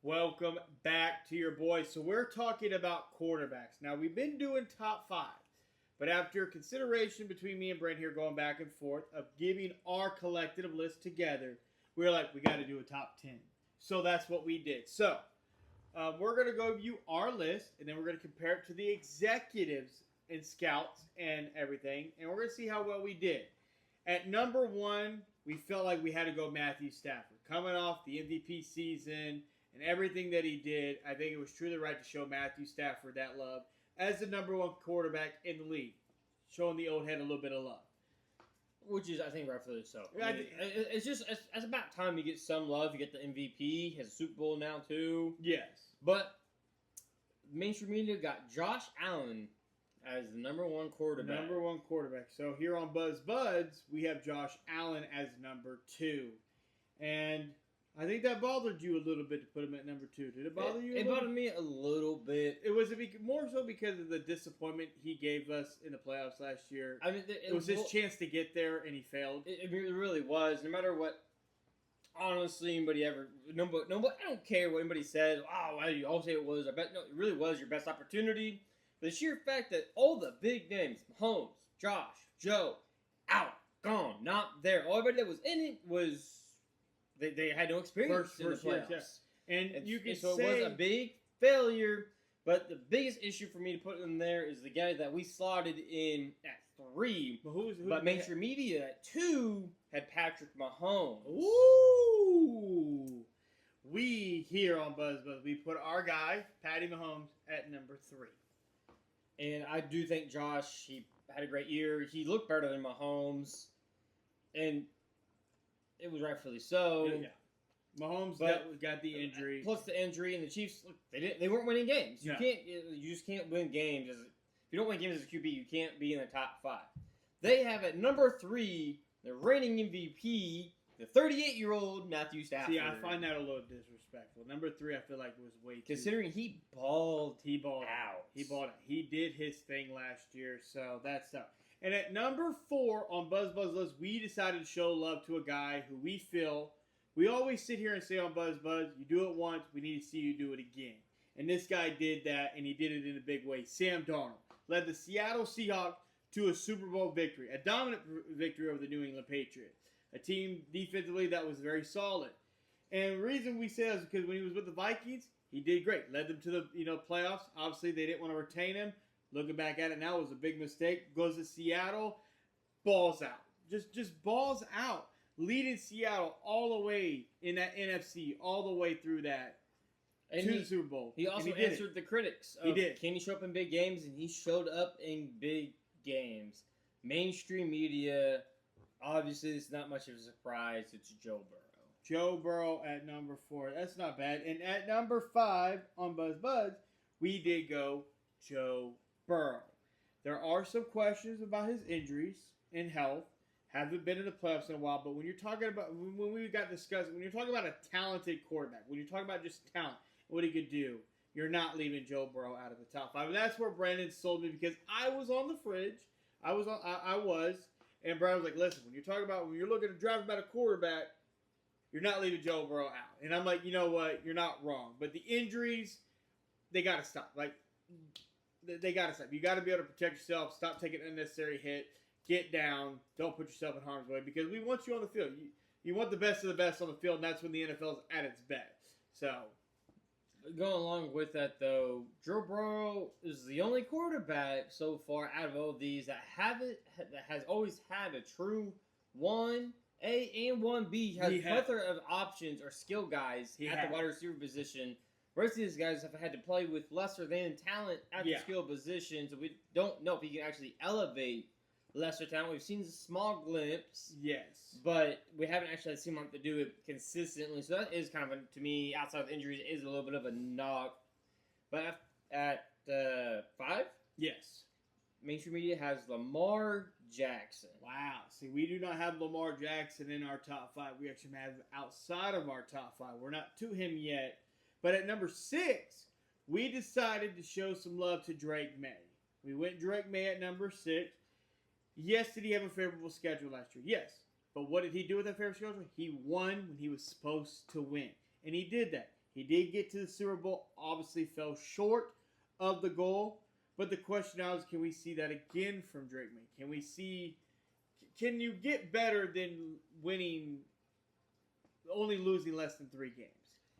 Welcome back to your boys. So we're talking about quarterbacks. Now, we've been doing top 5. But after consideration between me and Brent here going back and forth of giving our collective list together, we were like, we got to do a top 10. So that's what we did. So we're going to go view our list, and then we're going to compare it to the executives and scouts and everything. And we're going to see how well we did. At number 1, we felt like we had to go Matthew Stafford. Coming off the MVP season and everything that he did, I think it was truly right to show Matthew Stafford that love as the number 1 quarterback in the league, showing the old head a little bit of love. Which is, I think, rightfully so. I mean, it's about time you get some love. You get the MVP. He has a Super Bowl now, too. Yes. But mainstream media got Josh Allen as the number 1 quarterback. Number 1 quarterback. So here on Budz, we have Josh Allen as number 2. And I think that bothered you a little bit to put him at number 2. Did it bother you? It bothered me a little bit. It was more so because of the disappointment he gave us in the playoffs last year. I mean, it was his chance to get there, and he failed. It really was. No matter what, honestly, anybody ever, nobody, I don't care what anybody says. Oh, well, you all say it was. I bet no, it really was your best opportunity. The sheer fact that all the big names, Mahomes, Josh, Joe, out, gone, not there. All everybody that was in it was. They had no experience in the playoffs. Yeah. And you can so say... it was a big failure, but the biggest issue for me to put in there is the guy that we slotted in at 3, but mainstream media at 2 had Patrick Mahomes. Ooh! We here on Budz, we put our guy, Patty Mahomes, at number 3. And I do think Josh, he had a great year. He looked better than Mahomes. And... it was rightfully so. Yeah. Mahomes got the injury. Plus the injury, and the Chiefs, look, they weren't winning games. You just can't win games. If you don't win games as a QB, you can't be in the top 5. They have at number 3 the reigning MVP, the 38-year-old Matthew Stafford. See, I find that a little disrespectful. Number 3, I feel like was way too. Considering he balled out. He balled out. He did his thing last year, so that's tough. And at number 4 on Budz list, we decided to show love to a guy who we feel, we always sit here and say on Budz, you do it once, we need to see you do it again. And this guy did that, and he did it in a big way. Sam Darnold led the Seattle Seahawks to a Super Bowl victory, a dominant victory over the New England Patriots, a team defensively that was very solid. And the reason we say that is because when he was with the Vikings, he did great. Led them to the playoffs. Obviously, they didn't want to retain him. Looking back at it now, it was a big mistake. Goes to Seattle, balls out. Just balls out. Leading Seattle all the way in that NFC, all the way through that to the Super Bowl. He also answered the critics. He did. Can he show up in big games? And he showed up in big games. Mainstream media, obviously, it's not much of a surprise. It's Joe Burrow. Joe Burrow at number 4. That's not bad. And at number 5 on Budz, we did go Joe Burrow. There are some questions about his injuries and health. Haven't been in the playoffs in a while, but when you're talking about when you're talking about a talented quarterback, when you're talking about just talent, what he could do, you're not leaving Joe Burrow out of the top 5. And that's where Brandon sold me because I was on the fridge. I was, and Brandon was like, "Listen, when you're looking to draft about a quarterback, you're not leaving Joe Burrow out." And I'm like, you know what? You're not wrong. But the injuries, they got to stop. They got to stop. You got to be able to protect yourself. Stop taking unnecessary hit. Get down. Don't put yourself in harm's way because we want you on the field. You want the best of the best on the field, and that's when the NFL is at its best. So, going along with that, though, Joe Burrow is the only quarterback so far out of all these that has always had a true 1A and 1B. Has a plethora of options or skill guys at the wide receiver position. The rest of these guys have had to play with lesser than talent at the skill position, so we don't know if he can actually elevate lesser talent. We've seen a small glimpse. Yes. But we haven't actually seen him to do it consistently. So that is kind of, to me, outside of injuries, is a little bit of a knock. But at 5? Yes. Mainstream media has Lamar Jackson. Wow. See, we do not have Lamar Jackson in our top 5. We actually have him outside of our top 5. We're not to him yet. But at number 6, we decided to show some love to Drake May. We went Drake May at number 6. Yes, did he have a favorable schedule last year? Yes. But what did he do with that favorable schedule? He won when he was supposed to win. And he did that. He did get to the Super Bowl, obviously fell short of the goal. But the question now is, can we see that again from Drake May? Can you get better than only losing less than 3 games?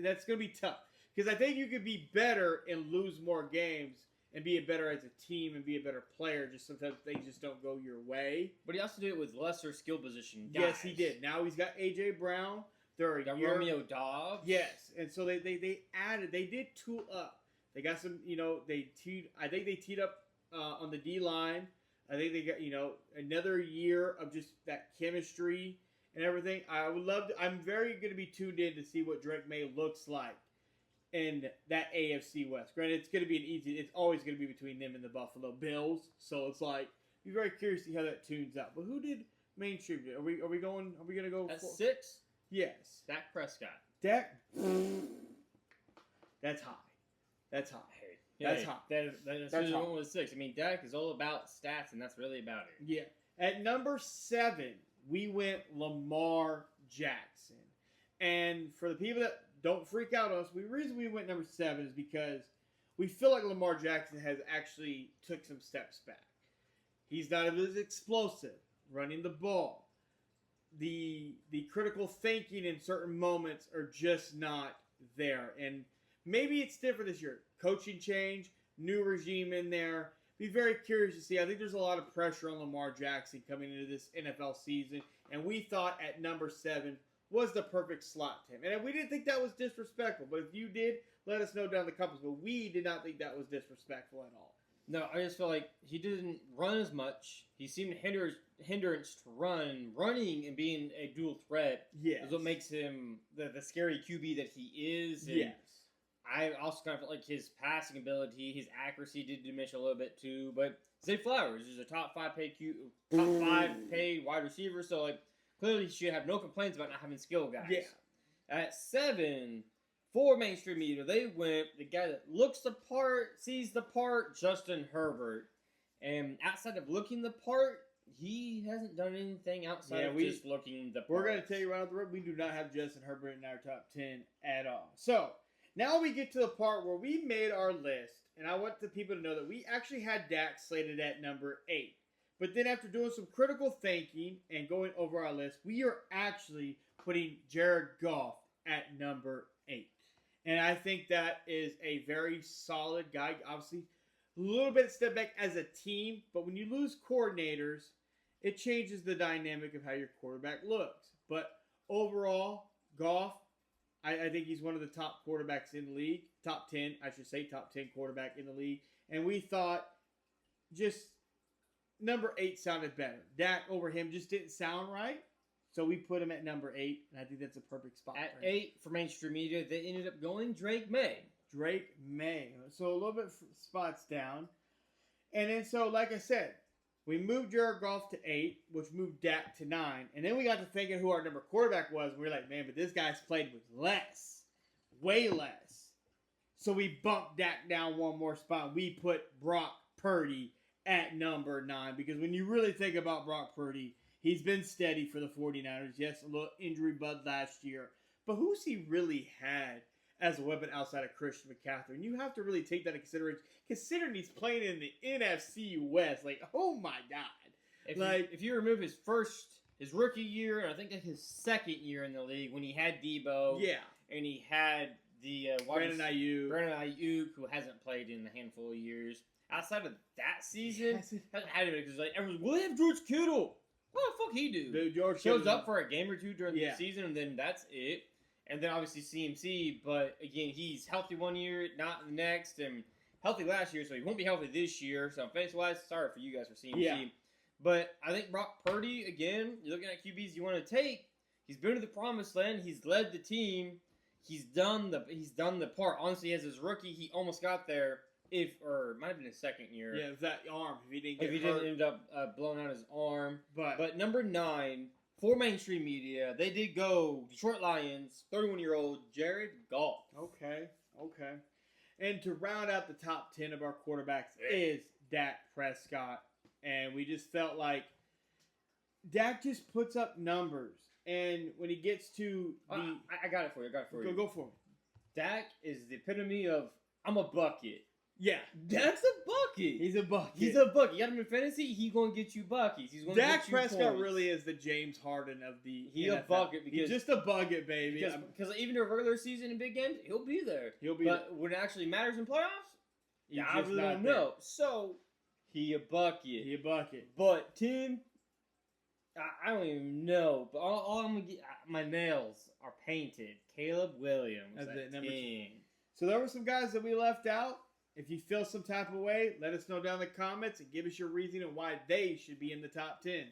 That's going to be tough. Because I think you could be better and lose more games and be better as a team and be a better player. Just sometimes things just don't go your way. But he also did it with lesser skill position guys. Yes, he did. Now he's got A.J. Brown. They're got Romeo Dobbs. Yes, and so they did tool up. They got some, I think they teed up on the D line. I think they got, another year of just that chemistry and everything. I'm very going to be tuned in to see what Drake May looks like in that AFC West. Granted, it's always going to be between them and the Buffalo Bills. So it's like, be very curious to see how that tunes out. But who did mainstream? Are we going to go? At 6? Yes. Dak Prescott. That's high. That's high. That's high. That's who's going with 6. I mean, Dak is all about stats, and that's really about it. Yeah. At number 7, we went Lamar Jackson. And for the people that don't freak out on us, the reason we went number 7 is because we feel like Lamar Jackson has actually took some steps back. He's not as explosive running the ball. The critical thinking in certain moments are just not there. And maybe it's different this year. Coaching change, new regime in there. Be very curious to see. I think there's a lot of pressure on Lamar Jackson coming into this NFL season. And we thought at number 7 was the perfect slot to him. And we didn't think that was disrespectful. But if you did, let us know down in the comments. But we did not think that was disrespectful at all. No, I just feel like he didn't run as much. He seemed hindrance to running and being a dual threat. Yes. Is what makes him the scary QB that he is. And yes. I also kind of felt like his passing ability, his accuracy did diminish a little bit too. But Zay Flowers is a top 5 paid wide receiver, so like clearly he should have no complaints about not having skill guys. Yeah. At 7, for mainstream media, they went the guy that looks the part, sees the part, Justin Herbert. And outside of looking the part, he hasn't done anything outside of just looking the part. We're going to tell you right off the road, we do not have Justin Herbert in our top 10 at all. So, now we get to the part where we made our list, and I want the people to know that we actually had Dak slated at number 8. But then after doing some critical thinking and going over our list, we are actually putting Jared Goff at number 8. And I think that is a very solid guy. Obviously, a little bit step back as a team, but when you lose coordinators, it changes the dynamic of how your quarterback looks. But overall, Goff, I think he's one of the top quarterbacks in the league. Top 10 quarterback in the league. And we thought just number 8 sounded better. Dak over him just didn't sound right. So we put him at number 8, and I think that's a perfect spot. At 8 for mainstream media, they ended up going Drake May. Drake May. So a little bit spots down. And then so, like I said, we moved Jared Goff to 8, which moved Dak to 9. And then we got to thinking who our number quarterback was. And we were like, man, but this guy's played with less. Way less. So we bumped Dak down one more spot. We put Brock Purdy at number 9. Because when you really think about Brock Purdy, he's been steady for the 49ers. Yes, a little injury bud last year. But who's he really had as a weapon outside of Christian McCaffrey? And you have to really take that into consideration, considering he's playing in the NFC West. Like, oh my God. If you remove his rookie year, and I think his second year in the league when he had Debo. Yeah. And he had the Brandon Ayuk, who hasn't played in a handful of years. Outside of that season, hasn't had it because like everyone's, we'll have George Kittle. What the fuck he do? Dude, George shows up for a game or two during the season, and then that's it. And then obviously CMC, but again, he's healthy one year, not the next, and healthy last year, so he won't be healthy this year. So fantasy-wise, sorry for you guys for CMC. Yeah. But I think Brock Purdy, again, you're looking at QBs you want to take. He's been to the promised land. He's led the team. He's done the part. Honestly, as his rookie, he almost got there. It might have been his second year. Yeah, it was that arm. If he didn't end up blowing out his arm. But number 9, for mainstream media, they did go Detroit Lions, 31-year-old Jared Goff. Okay. And to round out the top 10 of our quarterbacks is Dak Prescott. And we just felt like Dak just puts up numbers. And when he gets to I got it for you. Go for it. Dak is the epitome of I'm a bucket. Yeah. Dak's a bucket. He's a bucket. He's a bucket. You got him in fantasy, he's gonna get you buckets. He's gonna Dak get you Prescott points. really is the James Harden of the He NFL. a bucket because He's just a bucket, baby. because even in a regular season in big games, he'll be there. He'll be But when it actually matters in playoffs, He's I just really not don't there. know. So he a bucket. He a bucket. But Tim, I don't even know. But all I'm gonna get, my nails are painted. Caleb Williams As at the number 10. So there were some guys that we left out. If you feel some type of way, let us know down in the comments and give us your reasoning why they should be in the top 10.